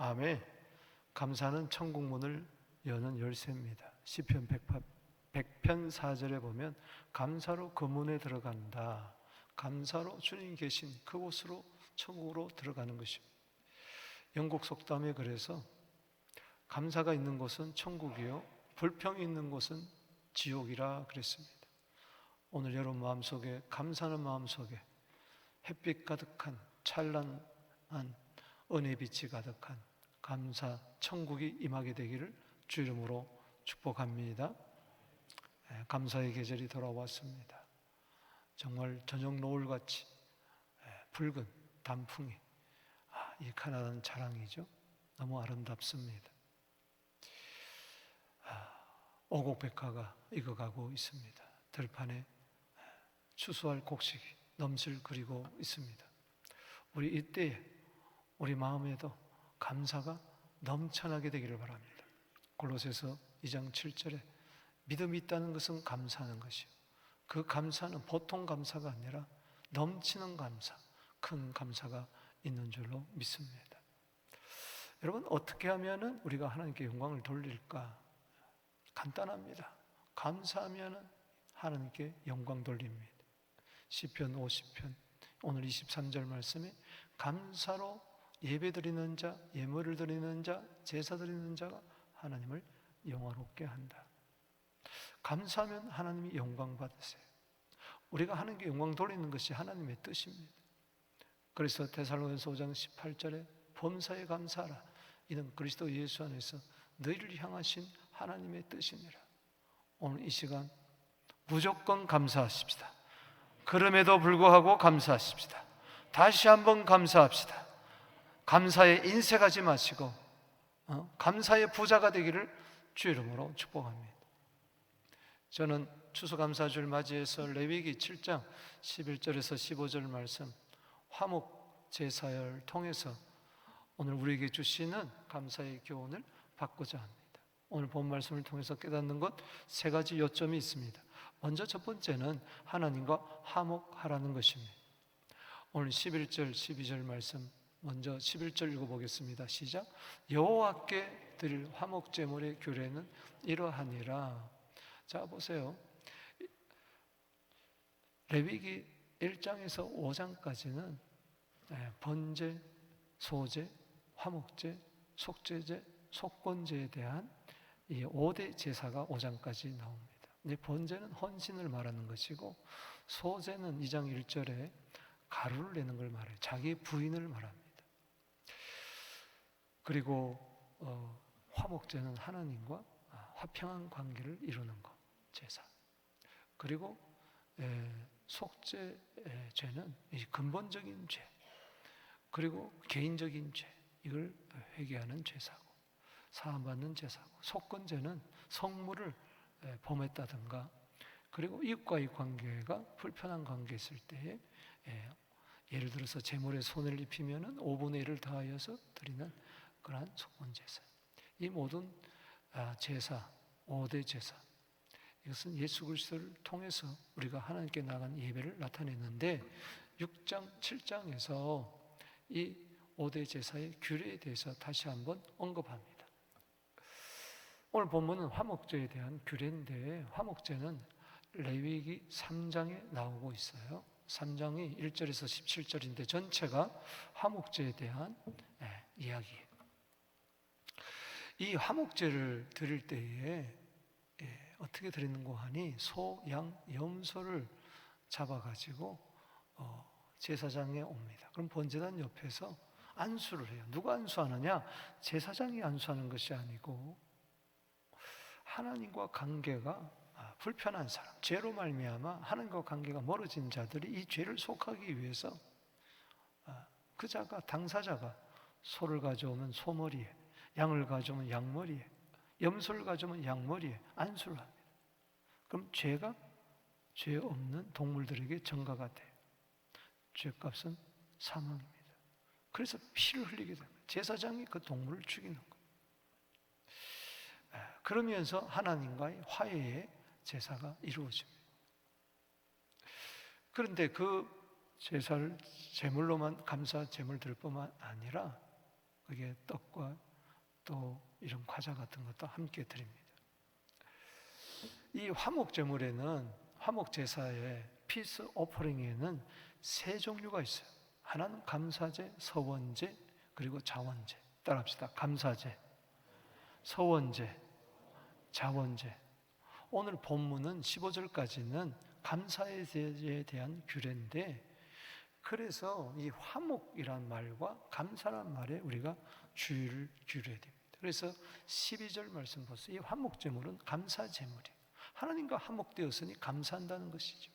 마음에 감사는 천국 문을 여는 열쇠입니다. 시편 100편 4절에 보면 감사로 그 문에 들어간다. 감사로 주님 계신 그곳으로 천국으로 들어가는 것입니다. 영국 속담에 그래서 감사가 있는 곳은 천국이요 불평이 있는 곳은 지옥이라 그랬습니다. 오늘 여러분 마음속에 감사하는 마음속에 햇빛 가득한 찬란한 은혜 빛이 가득한 감사 천국이 임하게 되기를 주 이름으로 축복합니다. 감사의 계절이 돌아왔습니다. 정말 저녁 노을같이 붉은 단풍이 이 가나다는 자랑이죠. 너무 아름답습니다. 오곡백화가 익어가고 있습니다. 들판에 추수할 곡식이 넘실 그리고 있습니다. 우리 이때에 우리 마음에도 감사가 넘쳐나게 되기를 바랍니다. 골로새서 2장 7절에 믿음이 있다는 것은 감사하는 것이요 그 감사는 보통 감사가 아니라 넘치는 감사, 큰 감사가 있는 줄로 믿습니다. 여러분 어떻게 하면 우리가 하나님께 영광을 돌릴까? 간단합니다. 감사하면 하나님께 영광 돌립니다. 시편 50편 오늘 23절 말씀에 감사로 예배드리는 자, 예물을 드리는 자, 제사 드리는 자가 하나님을 영화롭게 한다. 감사하면 하나님이 영광 받으세요. 우리가 하나님께 영광 돌리는 것이 하나님의 뜻입니다. 그래서 데살로니가서 5장 18절에 범사에 감사하라. 이는 그리스도 예수 안에서 너희를 향하신 하나님의 뜻이니라. 오늘 이 시간 무조건 감사하십시다. 그럼에도 불구하고 감사하십시다. 다시 한번 감사합시다. 감사에 인색하지 마시고 감사의 부자가 되기를 주 이름으로 축복합니다. 저는 추수감사주를 맞이해서 레위기 7장 11절에서 15절 말씀 화목 제사를 통해서 오늘 우리에게 주시는 감사의 교훈을 받고자 합니다. 오늘 본 말씀을 통해서 깨닫는 것 세 가지 요점이 있습니다. 먼저 첫 번째는 하나님과 화목하라는 것입니다. 오늘 11절 12절 말씀 먼저 11절 읽어보겠습니다. 시작. 여호와께 드릴 화목제물의 규례는 이러하니라. 자 보세요. 레위기 1장에서 5장까지는 번제, 소제, 화목제, 속죄제, 속건제에 대한 이 5대 제사가 5장까지 나옵니다. 번제는 헌신을 말하는 것이고 소제는 2장 1절에 가루를 내는 걸 말해요. 자기 부인을 말합니다. 그리고 화목제는 하나님과 화평한 관계를 이루는 것, 제사. 그리고 속죄죄는 근본적인 죄, 그리고 개인적인 죄, 이걸 회개하는 제사고 사함받는 제사고, 속건제는 성물을 범했다든가 그리고 이웃과의 관계가 불편한 관계 있을 때에 예를 들어서 제물에 손을 입히면 5분의 1을 더하여서 드리는 그러한 속건제사. 이 모든 제사, 5대 제사, 이것은 예수 그리스도를 통해서 우리가 하나님께 나간 예배를 나타내는데 6장, 7장에서 이 5대 제사의 규례에 대해서 다시 한번 언급합니다. 오늘 본문은 화목제에 대한 규례인데 화목제는 레위기 3장에 나오고 있어요. 3장이 1절에서 17절인데 전체가 화목제에 대한 이야기예요. 이 화목제를 드릴 때에 어떻게 드리는고 하니 소, 양, 염소를 잡아가지고 제사장에 옵니다. 그럼 번제단 옆에서 안수를 해요. 누가 안수하느냐? 제사장이 안수하는 것이 아니고 하나님과 관계가 불편한 사람, 죄로 말미암아 하나님과 관계가 멀어진 자들이 이 죄를 속하기 위해서 그 자가, 당사자가 소를 가져오면 소머리에, 양을 가져오면 양머리에, 염소를 가져오면 양머리에 안수를 합니다. 그럼 죄가 죄 없는 동물들에게 전가가 돼요. 죄값은 사망입니다. 그래서 피를 흘리게 됩니다. 제사장이 그 동물을 죽이는 거예요. 그러면서 하나님과의 화해의 제사가 이루어집니다. 그런데 그 제사를 제물로만 감사 제물 드릴 뿐만 아니라 그게 떡과 또 이런 과자 같은 것도 함께 드립니다. 이 화목제물에는, 화목제사의 피스 오퍼링에는 세 종류가 있어요. 하나는 감사제, 서원제, 그리고 자원제. 따라합시다. 감사제, 서원제, 자원제. 오늘 본문은 15절까지는 감사에 대한 규례인데, 그래서 이 화목이란 말과 감사란 말에 우리가 주의를 기울여야 됩니다. 그래서 12절 말씀 보세요. 이 화목제물은 감사제물이에요. 하나님과 화목되었으니 감사한다는 것이죠.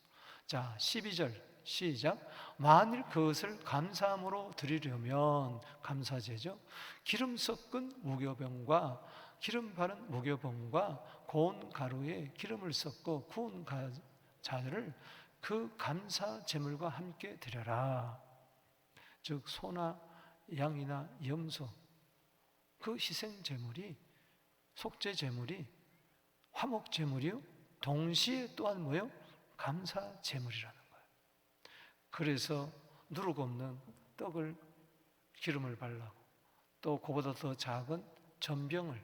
자, 12절 시작. 만일 그것을 감사함으로 드리려면, 감사제죠, 기름 섞은 무교병과 기름 바른 무교병과 고운 가루에 기름을 섞어 구운 자를 그 감사 제물과 함께 드려라. 즉 소나 양이나 염소, 그 희생 제물이, 속죄 제물이 화목 제물이요, 동시에 또한 뭐요? 감사 제물이라는 거예요. 그래서 누룩 없는 떡을 기름을 발라고, 또 그보다 더 작은 전병을,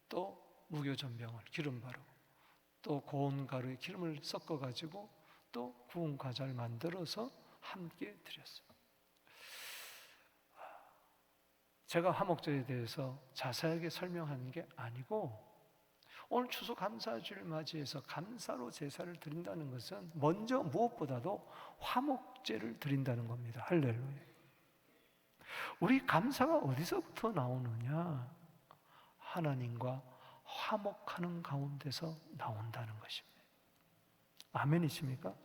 또 무교 전병을 기름 바르고, 또 고운 가루에 기름을 섞어 가지고 또 구운 과자를 만들어서 함께 드렸어요. 제가 화목제에 대해서 자세하게 설명하는 게 아니고, 오늘 추수감사주를 맞이해서 감사로 제사를 드린다는 것은 먼저 무엇보다도 화목제를 드린다는 겁니다. 할렐루야. 우리 감사가 어디서부터 나오느냐? 하나님과 화목하는 가운데서 나온다는 것입니다. 아멘이십니까?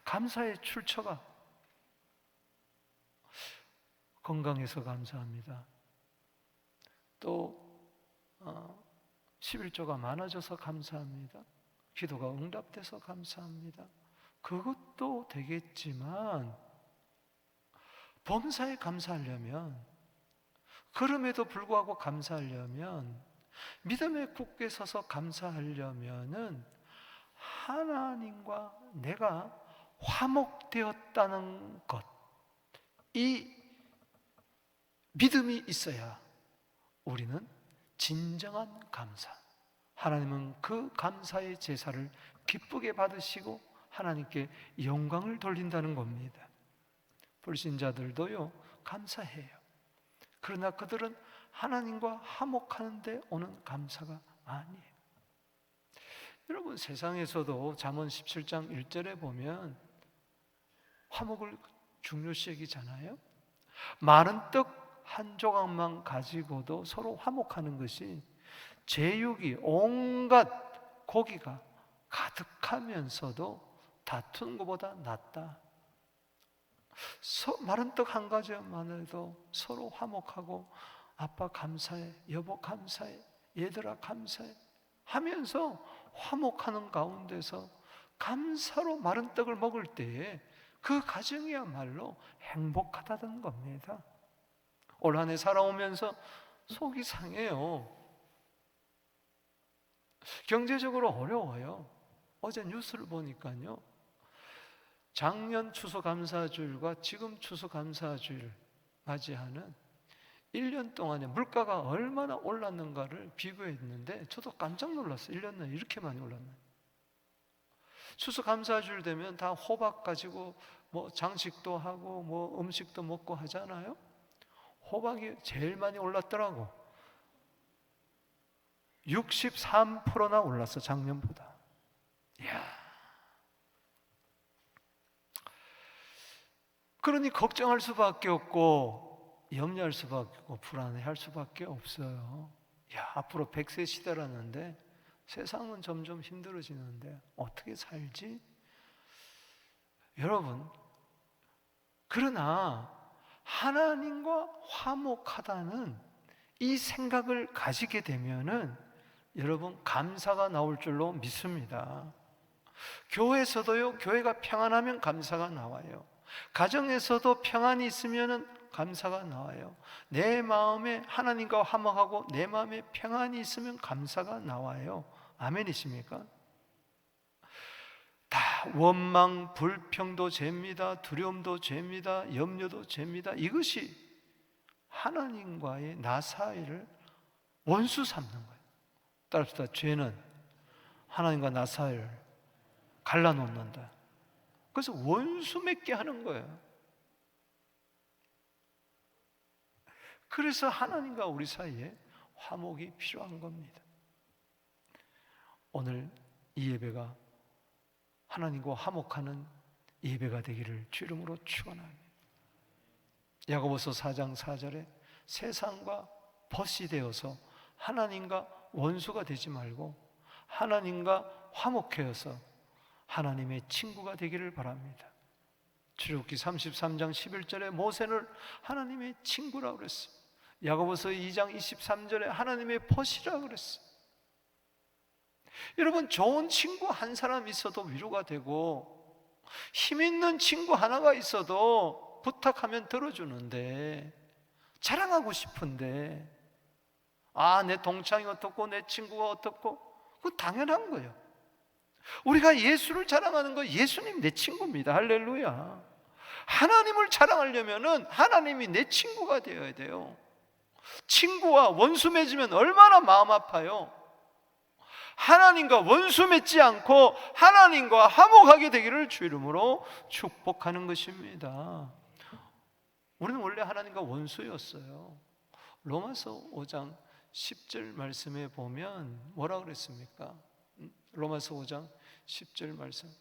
감사의 출처가 건강해서 감사합니다. 또 11조가 많아져서 감사합니다. 기도가 응답돼서 감사합니다. 그것도 되겠지만 범사에 감사하려면, 그럼에도 불구하고 감사하려면, 믿음에 굳게 서서 감사하려면은 하나님과 내가 화목되었다는 것, 이 믿음이 있어야 우리는 진정한 감사, 하나님은 그 감사의 제사를 기쁘게 받으시고 하나님께 영광을 돌린다는 겁니다. 불신자들도요 감사해요. 그러나 그들은 하나님과 화목하는 데 오는 감사가 아니에요. 여러분, 세상에서도 잠언 17장 1절에 보면 화목을 중요시 여기잖아요. 마른 떡 한 조각만 가지고도 서로 화목하는 것이 제육이, 온갖 고기가 가득하면서도 다투는 것보다 낫다. 마른 떡 한 가지만 해도 서로 화목하고, 아빠 감사해, 여보 감사해, 얘들아 감사해 하면서 화목하는 가운데서 감사로 마른 떡을 먹을 때에 그 가정이야말로 행복하다는 겁니다. 올 한 해 살아오면서 속이 상해요. 경제적으로 어려워요. 어제 뉴스를 보니까요, 작년 추수감사주일과 지금 추수감사주일 맞이하는 1년 동안에 물가가 얼마나 올랐는가를 비교했는데 저도 깜짝 놀랐어요. 1년 내에 이렇게 많이 올랐나요? 추수감사주일 되면 다 호박 가지고 뭐 장식도 하고 뭐 음식도 먹고 하잖아요. 호박이 제일 많이 올랐더라고. 63%나 올랐어, 작년보다. 이야. 그러니 걱정할 수밖에 없고, 염려할 수밖에 없고, 불안해할 수밖에 없어요. 야, 앞으로 100세 시대라는데 세상은 점점 힘들어지는데 어떻게 살지? 여러분, 그러나 하나님과 화목하다는 이 생각을 가지게 되면은 여러분 감사가 나올 줄로 믿습니다. 교회에서도요, 교회가 평안하면 감사가 나와요. 가정에서도 평안이 있으면은 감사가 나와요. 내 마음에 하나님과 화목하고 내 마음에 평안이 있으면 감사가 나와요. 아멘이십니까? 다 원망, 불평도 죄입니다. 두려움도 죄입니다. 염려도 죄입니다. 이것이 하나님과의 나 사이를 원수 삼는 거예요. 따라합시다. 죄는 하나님과 나 사이를 갈라놓는다. 그래서 원수 맺게 하는 거예요. 그래서 하나님과 우리 사이에 화목이 필요한 겁니다. 오늘 이 예배가 하나님과 화목하는 예배가 되기를 주 이름으로 축원합니다. 야고보서 4장 4절에 세상과 벗이 되어서 하나님과 원수가 되지 말고 하나님과 화목해서 하나님의 친구가 되기를 바랍니다. 출애굽기 33장 11절에 모세를 하나님의 친구라고 그랬어요. 야고보서 2장 23절에 하나님의 벗이라고 그랬어요. 여러분, 좋은 친구 한 사람 있어도 위로가 되고 힘 있는 친구 하나가 있어도 부탁하면 들어주는데, 자랑하고 싶은데 내 동창이 어떻고 내 친구가 어떻고, 그건 당연한 거예요. 우리가 예수를 자랑하는 거, 예수님 내 친구입니다. 할렐루야. 하나님을 자랑하려면 하나님이 내 친구가 되어야 돼요. 친구와 원수 맺으면 얼마나 마음 아파요. 하나님과 원수 맺지 않고 하나님과 화목하게 되기를 주 이름으로 축복하는 것입니다. 우리는 원래 하나님과 원수였어요. 로마서 5장 10절 말씀에 보면 뭐라 그랬습니까? 로마서 5장 10절 말씀.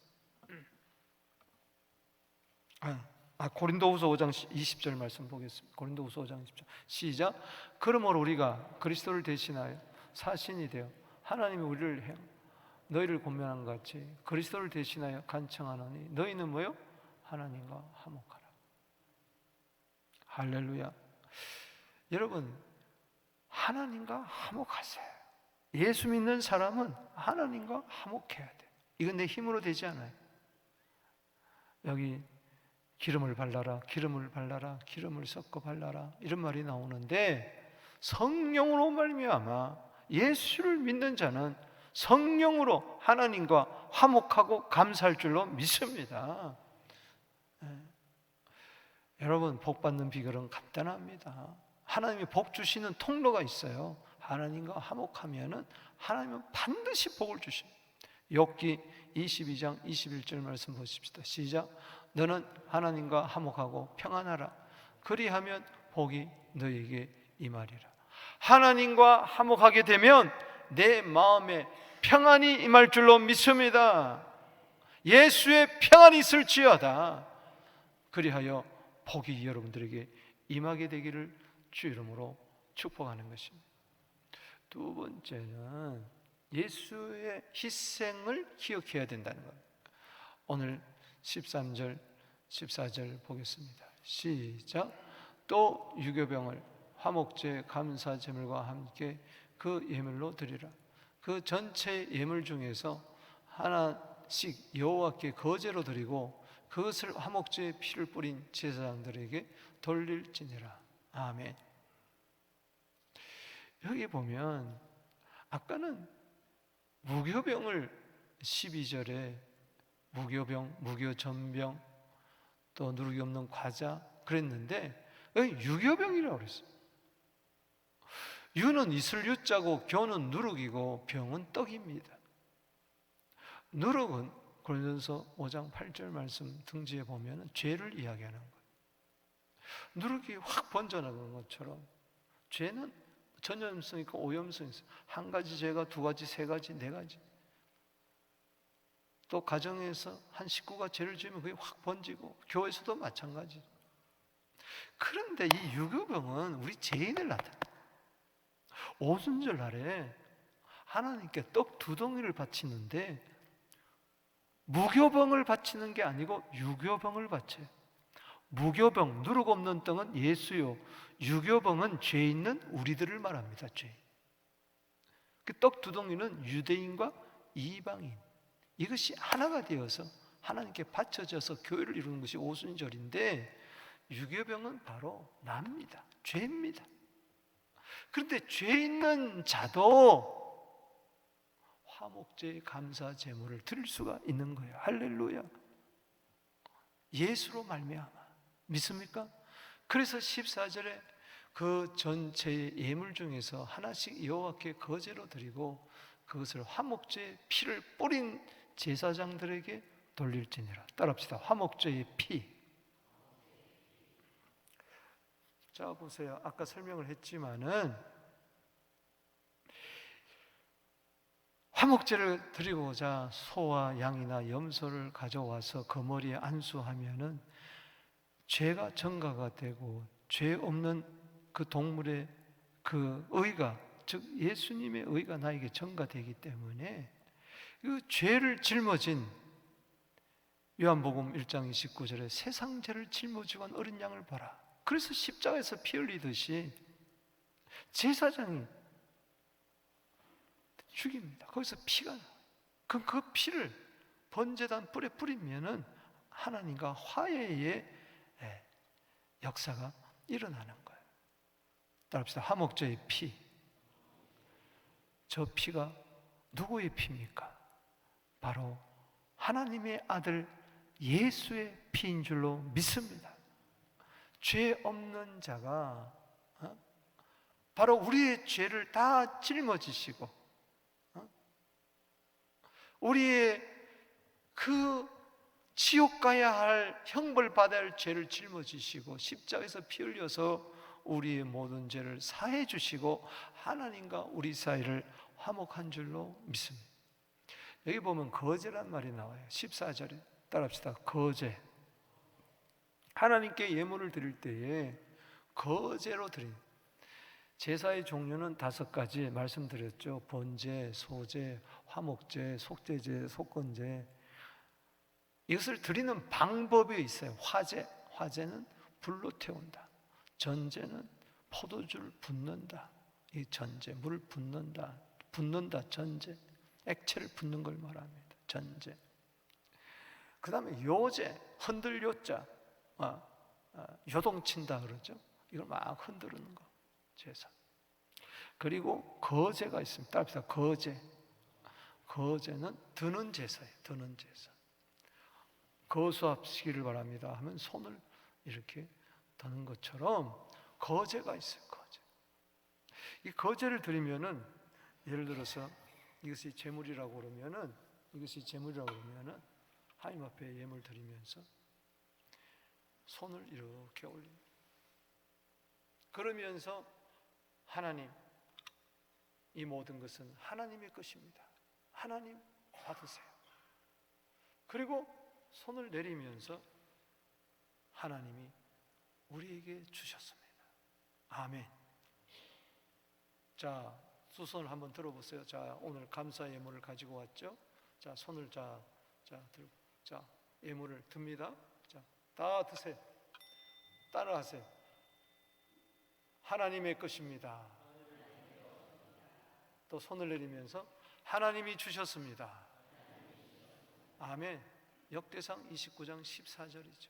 고린도후서 5장 20절 말씀 보겠습니다. 고린도후서 5장 20절. 시작. 그러므로 우리가 그리스도를 대신하여 사신이 되어 하나님이 우리를 너희를 권면한 것 같이 그리스도를 대신하여 간청하노니 너희는 뭐요? 하나님과 화목하라. 할렐루야. 여러분, 하나님과 화목하세요. 예수 믿는 사람은 하나님과 화목해야 돼. 이건 내 힘으로 되지 않아요. 여기 기름을 발라라, 기름을 발라라, 기름을 섞어 발라라 이런 말이 나오는데, 성령으로 말미암아 예수를 믿는 자는 성령으로 하나님과 화목하고 감사할 줄로 믿습니다. 여러분, 복 받는 비결은 간단합니다. 하나님이 복 주시는 통로가 있어요. 하나님과 화목하면은 하나님은 반드시 복을 주십니다. 욥기 22장 21절 말씀 보십시다. 시작. 너는 하나님과 화목하고 평안하라. 그리하면 복이 너에게 임하리라. 하나님과 화목하게 되면 내 마음에 평안이 임할 줄로 믿습니다. 예수의 평안이 있을지어다. 그리하여 복이 여러분들에게 임하게 되기를 주 이름으로 축복하는 것입니다. 두 번째는 예수의 희생을 기억해야 된다는 것. 오늘 13절, 14절 보겠습니다. 시작. 또 유교병을 화목제 감사 제물과 함께 그 예물로 드리라. 그 전체 예물 중에서 하나씩 여호와께 거제로 드리고 그것을 화목제의 피를 뿌린 제사장들에게 돌릴지니라. 아멘. 여기 보면 아까는 무교병을 12절에 무교병, 무교전병, 또 누룩이 없는 과자 그랬는데 여기 유교병이라고 그랬어요. 유는 이슬 유자고 교는 누룩이고 병은 떡입니다. 누룩은 고린도서 5장 8절 말씀 등지에 보면 죄를 이야기하는 거예요. 누룩이 확 번져나가는 것처럼 죄는 전염성 있고 오염성 있어요. 한 가지 죄가 두 가지, 세 가지, 네 가지. 또 가정에서 한 식구가 죄를 지으면 그게 확 번지고, 교회에서도 마찬가지. 그런데 이 유교병은 우리 죄인을 나타내요. 오순절 날에 하나님께 떡 2덩이를 바치는데 무교병을 바치는 게 아니고 유교병을 바쳐요. 무교병, 누룩 없는 떡은 예수요, 유교병은 죄 있는 우리들을 말합니다. 죄. 그 떡 2덩이는 유대인과 이방인, 이것이 하나가 되어서 하나님께 바쳐져서 교회를 이루는 것이 오순절인데, 유교병은 바로 납니다. 죄입니다. 그런데 죄 있는 자도 화목제의 감사 제물을 드릴 수가 있는 거예요. 할렐루야. 예수로 말미암아. 믿습니까? 그래서 14절에 그 전체의 예물 중에서 하나씩 여호와께 거제로 드리고 그것을 화목제의 피를 뿌린 제사장들에게 돌릴지니라. 따라합시다. 화목제의 피. 자, 보세요. 아까 설명을 했지만은 화목제를 드리고자 소와 양이나 염소를 가져와서 그 머리에 안수하면은 죄가 전가가 되고 죄 없는 그 동물의 그 의가, 즉 예수님의 의가 나에게 전가되기 때문에 그 죄를 짊어진 요한복음 1장 29절에 세상 죄를 짊어지고 한 어린 양을 봐라. 그래서 십자가에서 피 흘리듯이 제사장이 죽입니다. 거기서 피가 나와요. 그럼 그 피를 번제단 뿔에 뿌리면은 하나님과 화해의 역사가 일어나는 거예요. 따라합시다. 화목제의 피. 저 피가 누구의 피입니까? 바로 하나님의 아들 예수의 피인 줄로 믿습니다. 죄 없는 자가 바로 우리의 죄를 다 짊어지시고 우리의 그 지옥 가야 할 형벌 받아야 할 죄를 짊어지시고 십자가에서 피 흘려서 우리의 모든 죄를 사해 주시고 하나님과 우리 사이를 화목한 줄로 믿습니다. 여기 보면 거제란 말이 나와요. 14절에 따라합시다. 거제. 하나님께 예물을 드릴 때에 거제로 드린 제사의 종류는 5가지 말씀드렸죠. 번제, 소제, 화목제, 속죄제, 속건제. 이것을 드리는 방법이 있어요. 화제는 불로 태운다. 전제는 포도주를 붓는다. 이 전제, 물 붓는다. 전제. 액체를 붓는 걸 말합니다. 전제. 그 다음에 요제, 흔들 요자, 요동친다 그러죠. 이걸 막 흔드는 거, 제사. 그리고 거제가 있습니다. 따라합시다. 거제. 거제는 드는 제사예요. 드는 제사. 거수합시기를 바랍니다 하면 손을 이렇게 드는 것처럼 거제가 있어요. 거제. 이 거제를 드리면은 예를 들어서 이것이 제물이라고 그러면은 하나님 앞에 예물 드리면서 손을 이렇게 올립니다. 그러면서 하나님, 이 모든 것은 하나님의 것입니다. 하나님 받으세요. 그리고 손을 내리면서 하나님이 우리에게 주셨습니다. 아멘. 자, 두 손을 한번 들어보세요. 자, 오늘 감사 예물을 가지고 왔죠? 자, 손을 들고, 자, 예물을 듭니다. 자, 다 드세요. 따라하세요. 하나님의 것입니다. 또 손을 내리면서 하나님이 주셨습니다. 아멘. 역대상 29장 14절이죠.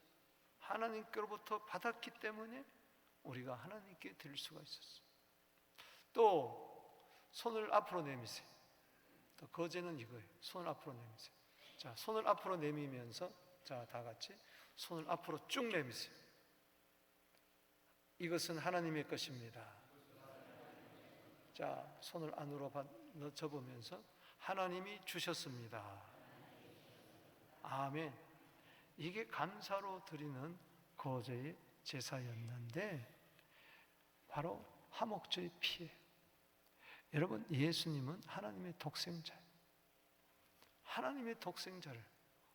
하나님께로부터 받았기 때문에 우리가 하나님께 드릴 수가 있었어요. 또 손을 앞으로 내미세요. 또 거제는 이거예요. 손을 앞으로 내미세요. 자, 손을 앞으로 내미면서 자, 다 같이 손을 앞으로 쭉 내미세요. 이것은 하나님의 것입니다. 자, 손을 안으로 접으면서 하나님이 주셨습니다. 아멘. 이게 감사로 드리는 거제의 제사였는데 바로 화목제의 피예요. 여러분, 예수님은 하나님의 독생자예요. 하나님의 독생자를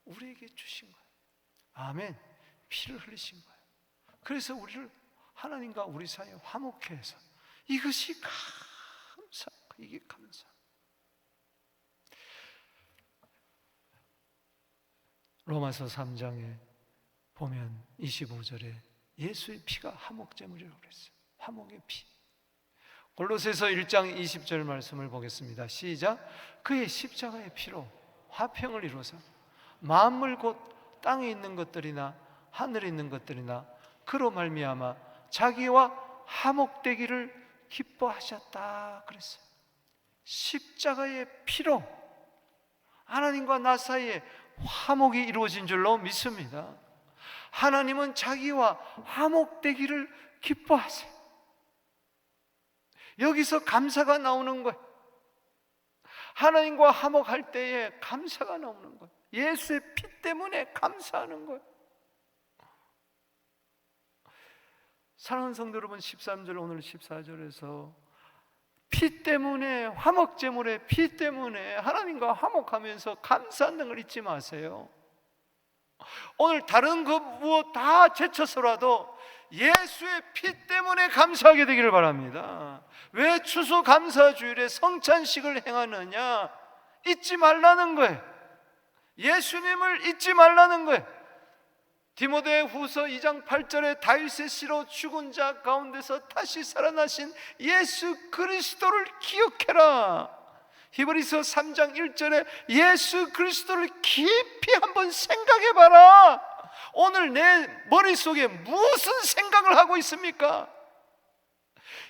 우리에게 주신 거예요. 아멘. 피를 흘리신 거예요. 그래서 우리를 하나님과 우리 사이에 화목케 해서 이것이 감사, 이게 감사. 로마서 3장에 보면 25절에 예수의 피가 화목제물이라고 그랬어요. 화목의 피. 골로새서 1장 20절 말씀을 보겠습니다. 시작. 그의 십자가의 피로 화평을 이루어서 만물 곧 땅에 있는 것들이나 하늘에 있는 것들이나 그로 말미암아 자기와 화목되기를 기뻐하셨다 그랬어요. 십자가의 피로 하나님과 나 사이에 화목이 이루어진 줄로 믿습니다. 하나님은 자기와 화목되기를 기뻐하세요. 여기서 감사가 나오는 거예요. 하나님과 화목할 때에 감사가 나오는 거예요. 예수의 피 때문에 감사하는 거예요. 사랑하는 성도 여러분, 13절 오늘 14절에서 피 때문에, 화목제물의 피 때문에 하나님과 화목하면서 감사하는 걸 잊지 마세요. 오늘 다른 것 무엇 다 제쳐서라도 예수의 피 때문에 감사하게 되기를 바랍니다. 왜 추수감사주일에 성찬식을 행하느냐? 잊지 말라는 거예요. 예수님을 잊지 말라는 거예요. 디모데후서 2장 8절에 다윗의 씨로 죽은 자 가운데서 다시 살아나신 예수 그리스도를 기억해라. 히브리서 3장 1절에 예수 그리스도를 깊이 한번 생각해봐라. 오늘 내 머릿속에 무슨 생각을 하고 있습니까?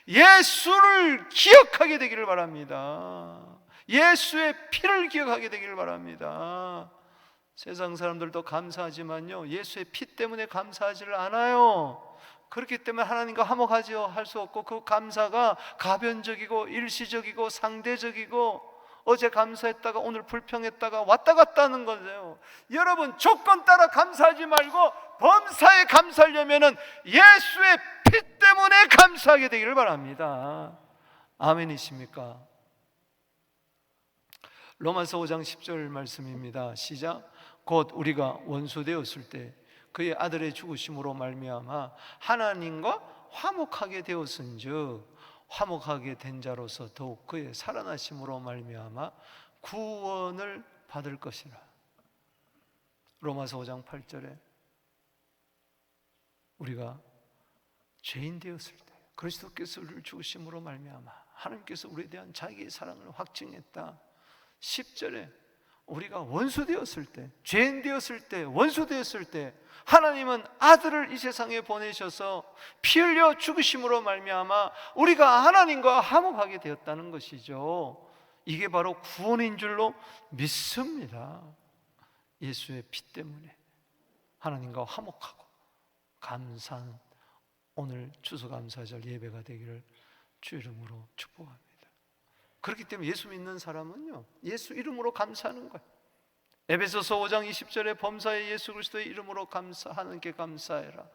예수를 기억하게 되기를 바랍니다. 예수의 피를 기억하게 되기를 바랍니다. 세상 사람들도 감사하지만요, 예수의 피 때문에 감사하지를 않아요. 그렇기 때문에 하나님과 화목하지요 할 수 없고, 그 감사가 가변적이고 일시적이고 상대적이고, 어제 감사했다가 오늘 불평했다가 왔다 갔다 하는 거예요. 여러분, 조건 따라 감사하지 말고 범사에 감사하려면 예수의 피 때문에 감사하게 되기를 바랍니다. 아멘이십니까? 로마서 5장 10절 말씀입니다. 시작. 곧 우리가 원수 되었을 때 그의 아들의 죽으심으로 말미암아 하나님과 화목하게 되었은즉 화목하게 된 자로서 더욱 그의 살아나심으로 말미암아 구원을 받을 것이라. 로마서 5장 8절에 우리가 죄인 되었을 때 그리스도께서 우리를 죽으심으로 말미암아 하나님께서 우리에 대한 자기의 사랑을 확증했다. 10절에 우리가 원수 되었을 때, 죄인 되었을 때, 원수 되었을 때 하나님은 아들을 이 세상에 보내셔서 피 흘려 죽으심으로 말미암아 우리가 하나님과 화목하게 되었다는 것이죠. 이게 바로 구원인 줄로 믿습니다. 예수의 피 때문에 하나님과 화목하고 감사한 오늘 추수감사절 예배가 되기를 주 이름으로 축복합니다. 그렇기 때문에 예수 믿는 사람은요, 예수 이름으로 감사하는 거예요. 에베소서 5장 20절에 범사에 예수 그리스도의 이름으로 하나님께 감사해라.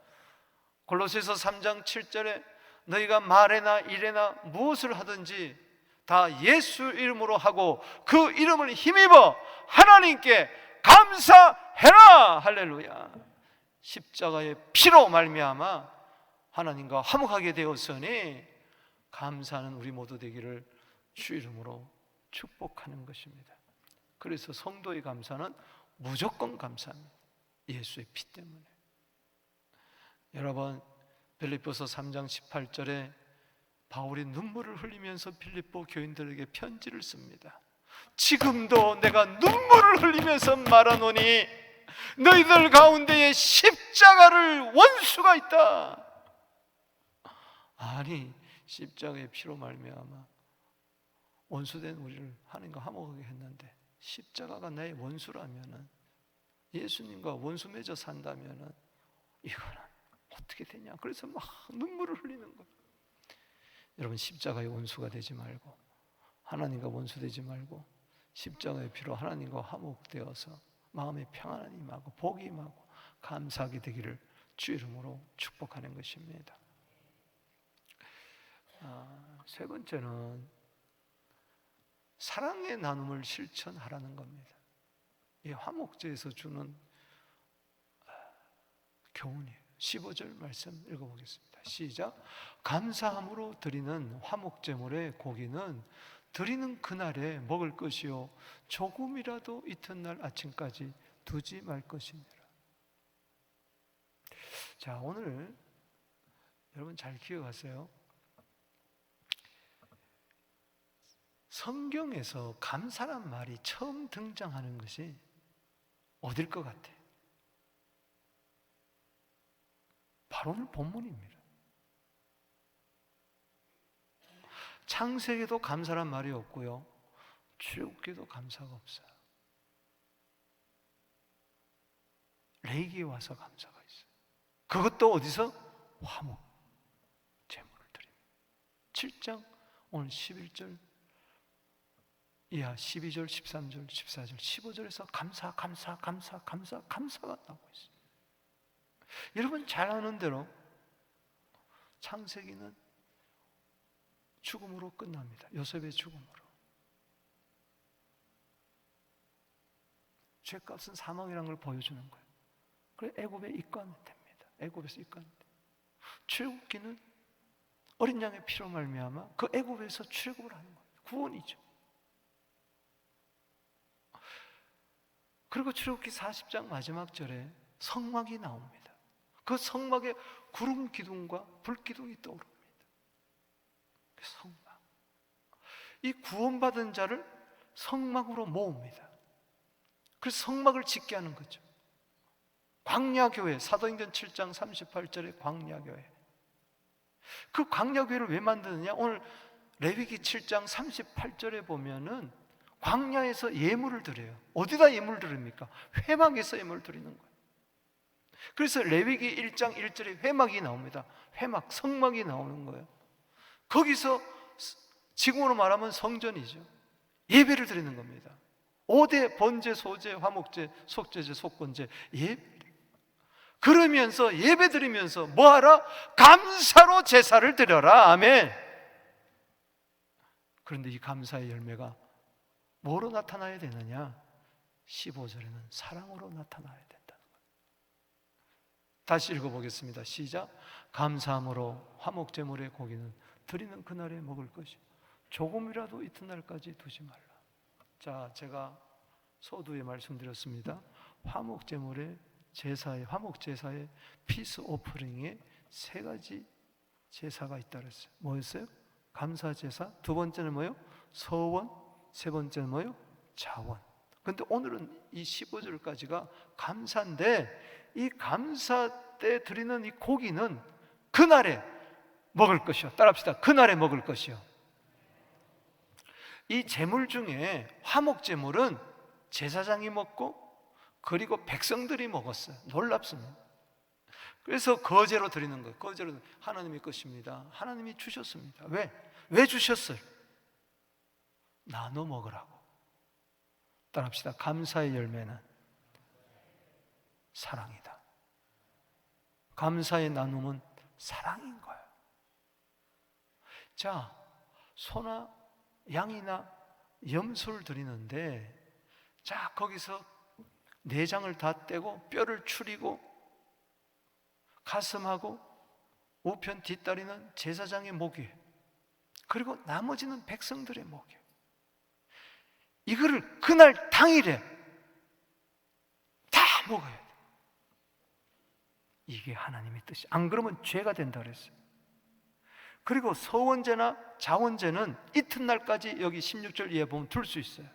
골로새서 3장 7절에 너희가 말에나 일에나 무엇을 하든지 다 예수 이름으로 하고 그 이름을 힘입어 하나님께 감사해라. 할렐루야. 십자가의 피로 말미암아 하나님과 화목하게 되었으니 감사하는 우리 모두 되기를 주 이름으로 축복하는 것입니다. 그래서 성도의 감사는 무조건 감사합니다. 예수의 피 때문에. 여러분, 빌립보서 3장 18절에 바울이 눈물을 흘리면서 빌립보 교인들에게 편지를 씁니다. 지금도 내가 눈물을 흘리면서 말하노니 너희들 가운데에 십자가를 원수가 있다. 아니, 십자가의 피로 말미암아 원수된 우리를 하나님과 화목하게 했는데 십자가가 나의 원수라면은, 예수님과 원수 맺어 산다면은 이거는 어떻게 되냐? 그래서 막 눈물을 흘리는 거예요. 여러분, 십자가의 원수가 되지 말고 하나님과 원수 되지 말고 십자가의 피로 하나님과 화목되어서 마음의 평안함이 임하고 복이 임하고 감사하게 되기를 주 이름으로 축복하는 것입니다. 세 번째는 사랑의 나눔을 실천하라는 겁니다. 이 화목제에서 주는 교훈이에요. 15절 말씀 읽어보겠습니다. 시작. 감사함으로 드리는 화목제물의 고기는 드리는 그날에 먹을 것이요 조금이라도 이튿날 아침까지 두지 말 것이니라. 자, 오늘 여러분 잘 기억하세요. 성경에서 감사란 말이 처음 등장하는 것이 어딜 것 같아요? 바로 오늘 본문입니다. 창세기에도 감사란 말이 없고요, 출애굽기에도 감사가 없어요. 레위기에 와서 감사가 있어요. 그것도 어디서? 화목 제물을 드립니다. 7장 오늘 11절 이하 12절, 13절, 14절, 15절에서 감사가 나오고 있어요. 여러분 잘 아는 대로 창세기는 죽음으로 끝납니다. 요셉의 죽음으로. 죄값은 사망이라는 걸 보여주는 거예요. 그래서 애굽에 입관됩니다. 애굽에서 입관됩니다. 출애굽기는 어린 양의 피로 말미암아 그 애굽에서 출애굽을 하는 거예요. 구원이죠. 그리고 출애굽기 40장 마지막 절에 성막이 나옵니다. 그 성막에 구름 기둥과 불 기둥이 떠오릅니다. 그 성막. 이 구원받은 자를 성막으로 모읍니다. 그래서 성막을 짓게 하는 거죠. 광야교회, 사도행전 7장 38절에 광야교회. 그 광야교회를 왜 만드느냐? 오늘 레위기 7장 38절에 보면은 광야에서 예물을 드려요. 어디다 예물을 드립니까? 회막에서 예물을 드리는 거예요. 그래서 레위기 1장 1절에 회막이 나옵니다. 회막, 성막이 나오는 거예요. 거기서 지금으로 말하면 성전이죠. 예배를 드리는 겁니다. 5대 번제, 소제, 화목제, 속제제, 속건제, 예배. 그러면서 예배 드리면서 뭐하라? 감사로 제사를 드려라. 아멘. 그런데 이 감사의 열매가 뭐로 나타나야 되느냐? 15절에는 사랑으로 나타나야 된다는 거예요. 다시 읽어보겠습니다. 시작. 감사함으로 화목제물의 고기는 드리는 그날에 먹을 것이요 조금이라도 이튿날까지 두지 말라. 자, 제가 서두에 말씀드렸습니다. 화목제물의 제사의, 화목제사의 피스 오프링에 세 가지 제사가 있다 그랬어요. 뭐였어요? 감사제사. 두 번째는 뭐예요? 서원. 세 번째는 뭐예요? 자원. 그런데 오늘은 이 15절까지가 감사인데 이 감사 때 드리는 이 고기는 그날에 먹을 것이요. 따라합시다. 그날에 먹을 것이요. 이 제물 중에 화목제물은 제사장이 먹고 그리고 백성들이 먹었어요. 놀랍습니다. 그래서 거제로 드리는 거예요. 거제로 하나님의 것입니다. 하나님이 주셨습니다. 왜 주셨어요? 나눠 먹으라고. 따라합시다. 감사의 열매는 사랑이다. 감사의 나눔은 사랑인 거예요. 자, 소나 양이나 염소를 드리는데, 자, 거기서 내장을 다 떼고 뼈를 추리고 가슴하고 우편 뒷다리는 제사장의 목이에요. 그리고 나머지는 백성들의 목이에요. 이거를 그날 당일에 다 먹어야 돼요. 이게 하나님의 뜻이. 안 그러면 죄가 된다 그랬어요. 그리고 서원제나 자원제는 이튿날까지 여기 16절 이하에 보면 둘 수 있어요.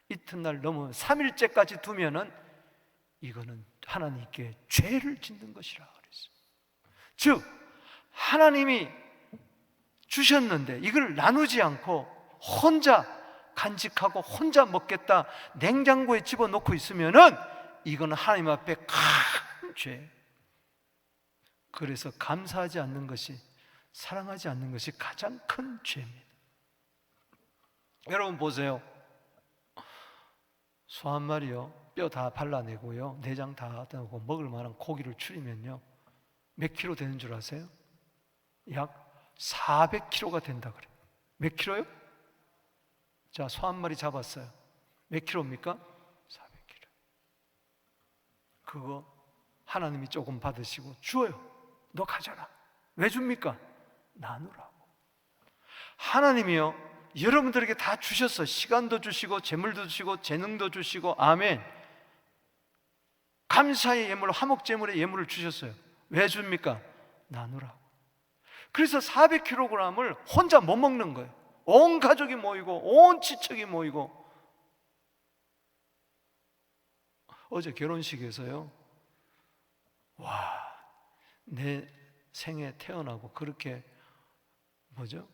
이튿날 넘으면 3일째까지 두면은 이거는 하나님께 죄를 짓는 것이라 그랬어요. 즉 하나님이 주셨는데 이걸 나누지 않고 혼자 간직하고 혼자 먹겠다 냉장고에 집어넣고 있으면은 이거는 하나님 앞에 큰 죄. 그래서 감사하지 않는 것이, 사랑하지 않는 것이 가장 큰 죄입니다. 여러분 보세요. 소 한 마리요, 뼈 다 발라내고요, 내장 다 하고 먹을 만한 고기를 추리면요, 몇 킬로 되는 줄 아세요? 약 400kg가 된다 그래요. 몇 킬로요? 자, 소 한 마리 잡았어요. 몇 킬로입니까? 400kg. 그거 하나님이 조금 받으시고 줘요. 너 가져라. 왜 줍니까? 나누라고. 하나님이요, 여러분들에게 다 주셨어요. 시간도 주시고 재물도 주시고 재능도 주시고. 아멘. 감사의 예물, 화목제물의 예물을 주셨어요. 왜 줍니까? 나누라고. 그래서 400kg을 혼자 못 먹는 거예요. 온 가족이 모이고 온 친척이 모이고. 어제 결혼식에서요, 와, 내 생에 태어나고 그렇게 뭐죠?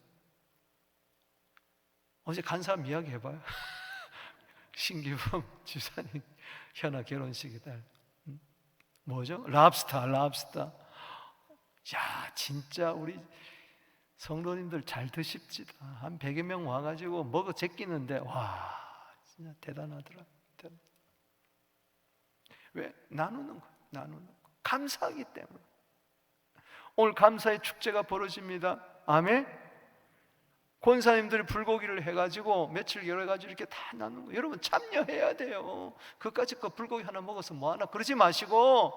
어제 간 사람 이야기 해봐요. 신기범 지사님 현아 결혼식이다. 뭐죠? 랍스타. 야, 진짜 우리 성도님들 잘 드십시다. 한 100여 명 와가지고 먹어 제끼는데 와 진짜 대단하더라. 왜? 나누는 거야. 나누는 거. 감사하기 때문에. 오늘 감사의 축제가 벌어집니다. 아멘. 권사님들이 불고기를 해가지고 며칠 열어가지고 이렇게 다 나누는 거. 여러분 참여해야 돼요. 그까짓 거 불고기 하나 먹어서 뭐하나 그러지 마시고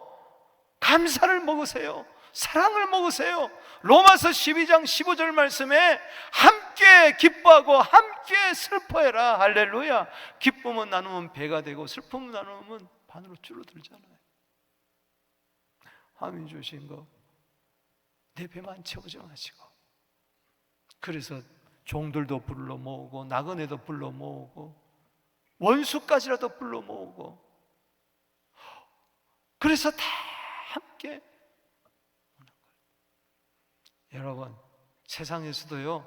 감사를 먹으세요. 사랑을 먹으세요. 로마서 12장 15절 말씀에 함께 기뻐하고 함께 슬퍼해라. 할렐루야. 기쁨은 나누면 배가 되고 슬픔은 나누면 반으로 줄어들잖아요. 하나님 주신 거 내 배만 채우지 마시고, 그래서 종들도 불러 모으고 나그네도 불러 모으고 원수까지라도 불러 모으고, 그래서 다 함께 오는 거예요. 여러분 세상에서도요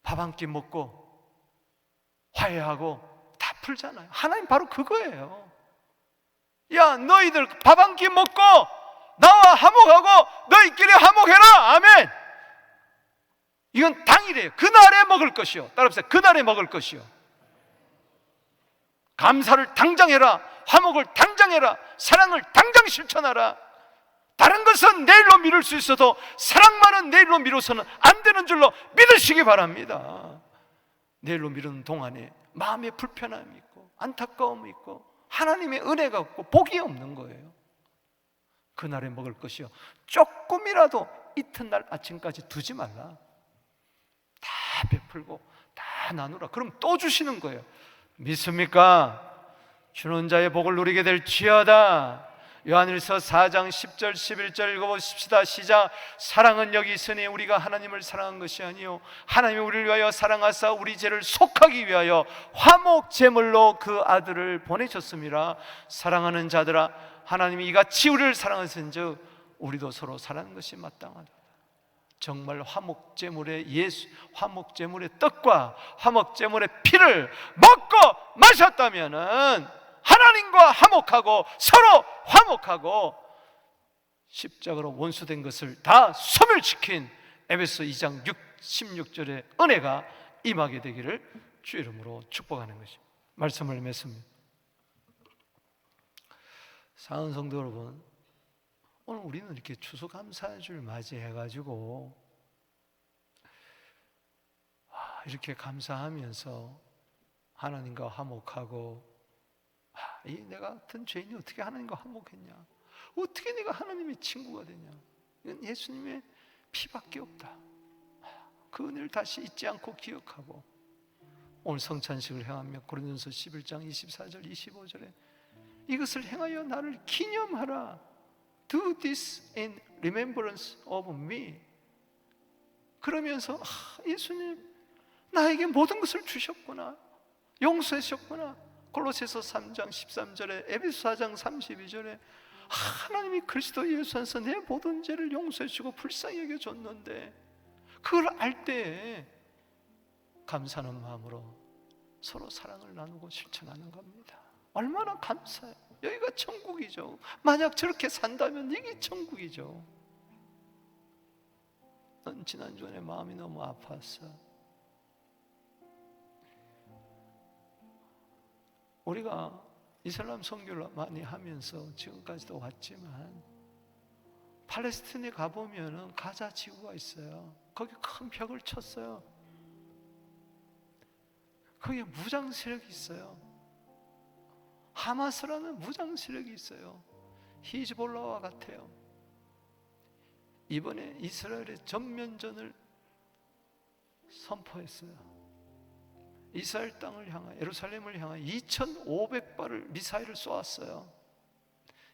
밥 한 끼 먹고 화해하고 다 풀잖아요. 하나님 바로 그거예요. 야 너희들 밥 한 끼 먹고 나와 화목하고 너희끼리 화목해라. 아멘. 이건 당일이에요. 그날에 먹을 것이요. 따라합시다. 그날에 먹을 것이요. 감사를 당장 해라. 화목을 당장 해라. 사랑을 당장 실천하라. 다른 것은 내일로 미룰 수 있어도 사랑만은 내일로 미뤄서는 안 되는 줄로 믿으시기 바랍니다. 내일로 미루는 동안에 마음에 불편함이 있고 안타까움이 있고 하나님의 은혜가 없고 복이 없는 거예요. 그날에 먹을 것이요 조금이라도 이튿날 아침까지 두지 말라. 다 베풀고 다 나누라. 그럼 또 주시는 거예요. 믿습니까? 주는 자의 복을 누리게 될지어다. 요한일서 4장 10절 11절 읽어보십시다. 시작. 사랑은 여기 있으니 우리가 하나님을 사랑한 것이 아니요 하나님이 우리를 위하여 사랑하사 우리 죄를 속하기 위하여 화목 제물로 그 아들을 보내셨습니다. 사랑하는 자들아, 하나님이 이같이 우리를 사랑하신즉 우리도 서로 사랑하는 것이 마땅하다. 정말 화목제물의 예수, 화목제물의 떡과 화목제물의 피를 먹고 마셨다면은 하나님과 화목하고 서로 화목하고 십자가로 원수된 것을 다 소멸시킨 에베소 2장 16절의 은혜가 임하게 되기를 주 이름으로 축복하는 것입니다. 말씀을 맺습니다. 사랑하는 성도 여러분, 오늘 우리는 이렇게 추수감사주를 맞이해가지고 이렇게 감사하면서 하나님과 화목하고, 이 내가 같은 죄인이 어떻게 하나님과 화목했냐, 어떻게 내가 하나님의 친구가 되냐, 이건 예수님의 피밖에 없다. 그 은혜를 다시 잊지 않고 기억하고 오늘 성찬식을 행하며 고린도전서 11장 24절 25절에 이것을 행하여 나를 기념하라. Do this in remembrance of me. 그러면서 예수님 나에게 모든 것을 주셨구나, 용서해 주셨구나. 골로새서 3장 13절에 에베소 4장 32절에 하나님이 그리스도 예수 안에서 내 모든 죄를 용서해 주고 불쌍히 여겨줬는데, 그걸 알 때 감사하는 마음으로 서로 사랑을 나누고 실천하는 겁니다. 얼마나 감사해요. 여기가 천국이죠. 만약 저렇게 산다면 이게 천국이죠. 난 지난주에 마음이 너무 아팠어. 우리가 이슬람 선교를 많이 하면서 지금까지도 왔지만 팔레스틴에 가보면 가자 지구가 있어요. 거기 큰 벽을 쳤어요. 거기에 무장 세력이 있어요. 하마스라는 무장 세력이 있어요. 히즈볼라와 같아요. 이번에 이스라엘의 전면전을 선포했어요. 이스라엘 땅을 향해, 예루살렘을 향해 2,500발을 미사일을 쏘았어요.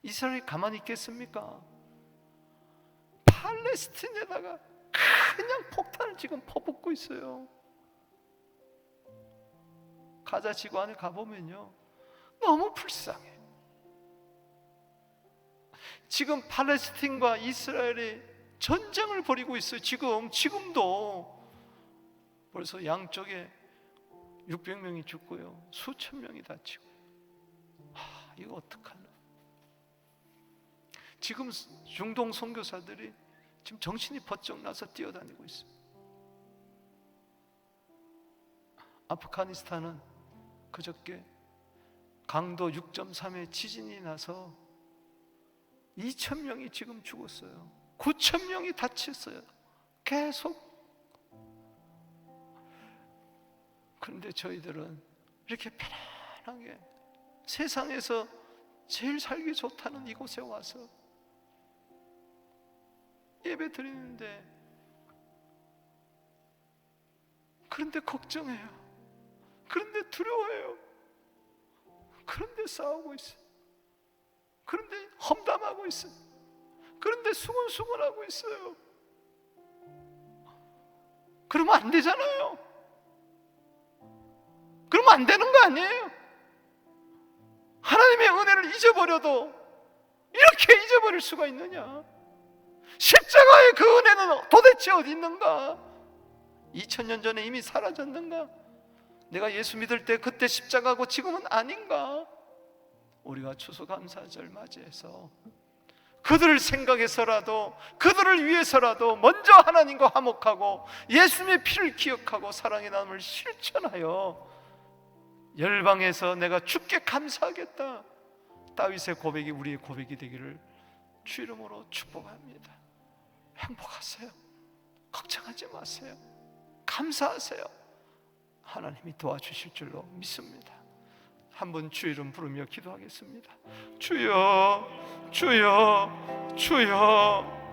이스라엘이 가만히 있겠습니까? 팔레스틴에다가 그냥 폭탄을 지금 퍼붓고 있어요. 가자 지구 안에 가보면요 너무 불쌍해. 지금 팔레스틴과 이스라엘이 전쟁을 벌이고 있어요. 지금도 벌써 양쪽에 600명이 죽고요, 수천 명이 다치고. 이거 어떡하나. 지금 중동 선교사들이 지금 정신이 번쩍 나서 뛰어다니고 있습니다. 아프가니스탄은 그저께 강도 6.3의 지진이 나서 2,000명이 지금 죽었어요. 9,000명이 다쳤어요. 계속. 그런데 저희들은 이렇게 편안하게 세상에서 제일 살기 좋다는 이곳에 와서 예배 드리는데, 그런데 걱정해요. 그런데 두려워해요. 그런데 싸우고 있어요. 그런데 험담하고 있어요. 그런데 수군수군하고 있어요. 그러면 안 되잖아요. 그러면 안 되는 거 아니에요? 하나님의 은혜를 잊어버려도 이렇게 잊어버릴 수가 있느냐? 십자가의 그 은혜는 도대체 어디 있는가? 2000년 전에 이미 사라졌는가? 내가 예수 믿을 때 그때 십자가고 지금은 아닌가? 우리가 추수감사절 맞이해서 그들을 생각해서라도, 그들을 위해서라도 먼저 하나님과 화목하고 예수님의 피를 기억하고 사랑의 나눔을 실천하여 열방에서 내가 주께 감사하겠다, 다윗의 고백이 우리의 고백이 되기를 주 이름으로 축복합니다. 행복하세요. 걱정하지 마세요. 감사하세요. 하나님이 도와주실 줄로 믿습니다. 한번 주 이름 부르며 기도하겠습니다. 주여, 주여, 주여.